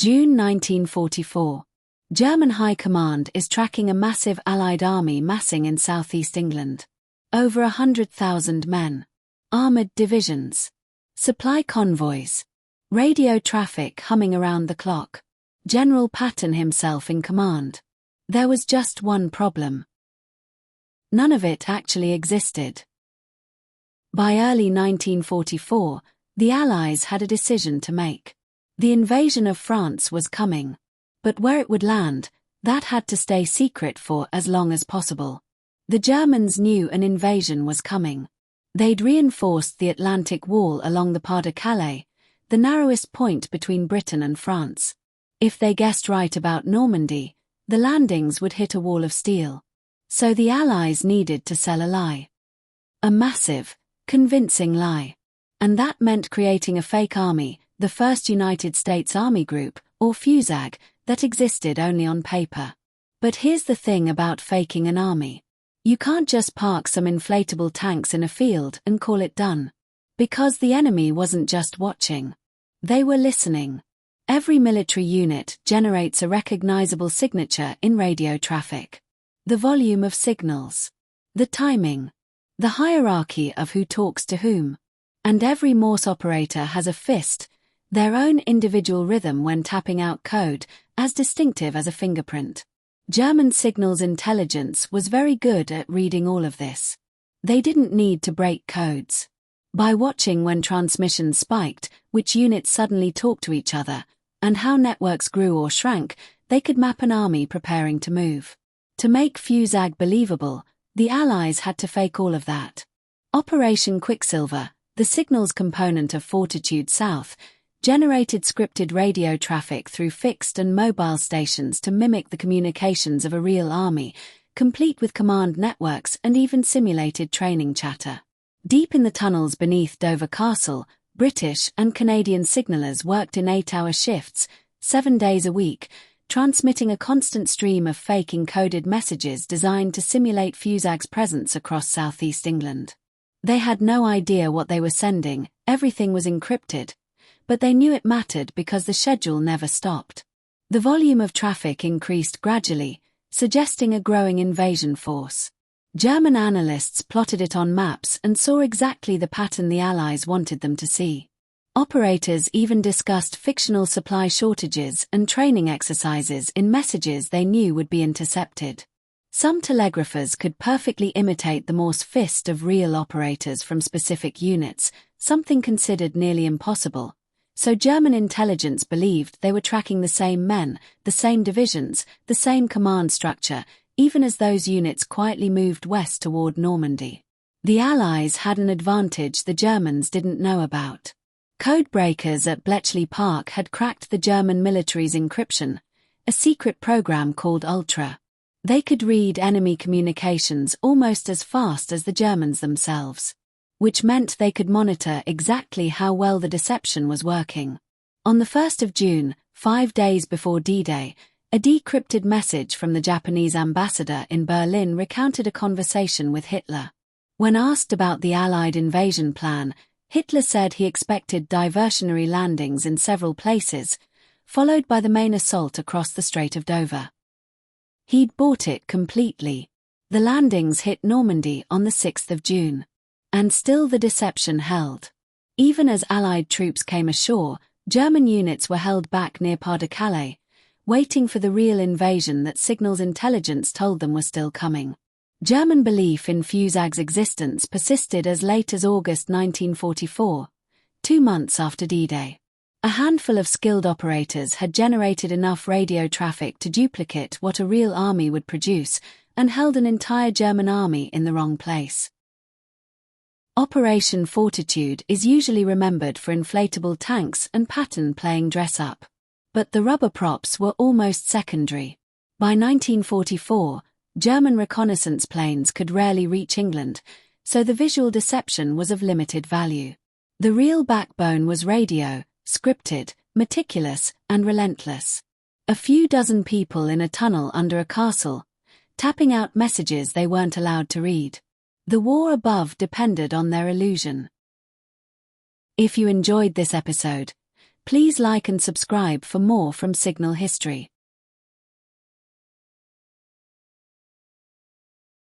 June 1944. German High Command is tracking a massive Allied army massing in southeast England. Over 100,000 men. Armored divisions. Supply convoys. Radio traffic humming around the clock. General Patton himself in command. There was just one problem. None of it actually existed. By early 1944, the Allies had a decision to make. The invasion of France was coming. But where it would land, that had to stay secret for as long as possible. The Germans knew an invasion was coming. They'd reinforced the Atlantic Wall along the Pas de Calais, the narrowest point between Britain and France. If they guessed right about Normandy, the landings would hit a wall of steel. So the Allies needed to sell a lie. A massive, convincing lie. And that meant creating a fake army, the First United States Army Group, or FUSAG, that existed only on paper. But here's the thing about faking an army. You can't just park some inflatable tanks in a field and call it done. Because the enemy wasn't just watching. They were listening. Every military unit generates a recognizable signature in radio traffic. The volume of signals. The timing. The hierarchy of who talks to whom. And every Morse operator has a fist, their own individual rhythm when tapping out code, as distinctive as a fingerprint. German signals intelligence was very good at reading all of this. They didn't need to break codes. By watching when transmissions spiked, which units suddenly talked to each other, and how networks grew or shrank, they could map an army preparing to move. To make FUSAG believable, the Allies had to fake all of that. Operation Quicksilver, the signals component of Fortitude South, generated scripted radio traffic through fixed and mobile stations to mimic the communications of a real army, complete with command networks and even simulated training chatter. Deep in the tunnels beneath Dover Castle, British and Canadian signallers worked in 8-hour shifts, 7 days a week, transmitting a constant stream of fake encoded messages designed to simulate FUSAG's presence across southeast England. They had no idea what they were sending, everything was encrypted. But they knew it mattered because the schedule never stopped. The volume of traffic increased gradually, suggesting a growing invasion force. German analysts plotted it on maps and saw exactly the pattern the Allies wanted them to see. Operators even discussed fictional supply shortages and training exercises in messages they knew would be intercepted. Some telegraphers could perfectly imitate the Morse fist of real operators from specific units, something considered nearly impossible. So German intelligence believed they were tracking the same men, the same divisions, the same command structure, even as those units quietly moved west toward Normandy. The Allies had an advantage the Germans didn't know about. Codebreakers at Bletchley Park had cracked the German military's encryption, a secret program called Ultra. They could read enemy communications almost as fast as the Germans themselves. Which meant they could monitor exactly how well the deception was working. On the 1st of June, 5 days before D-Day, a decrypted message from the Japanese ambassador in Berlin recounted a conversation with Hitler. When asked about the Allied invasion plan, Hitler said he expected diversionary landings in several places, followed by the main assault across the Strait of Dover. He'd bought it completely. The landings hit Normandy on the 6th of June. And still the deception held. Even as Allied troops came ashore, German units were held back near Pas de Calais, waiting for the real invasion that signals intelligence told them was still coming. German belief in FUSAG's existence persisted as late as August 1944, 2 months after D-Day. A handful of skilled operators had generated enough radio traffic to duplicate what a real army would produce, and held an entire German army in the wrong place. Operation Fortitude is usually remembered for inflatable tanks and Patton playing dress-up. But the rubber props were almost secondary. By 1944, German reconnaissance planes could rarely reach England, so the visual deception was of limited value. The real backbone was radio, scripted, meticulous, and relentless. A few dozen people in a tunnel under a castle, tapping out messages they weren't allowed to read. The war above depended on their illusion. If you enjoyed this episode, Please like and subscribe for more from Signal History.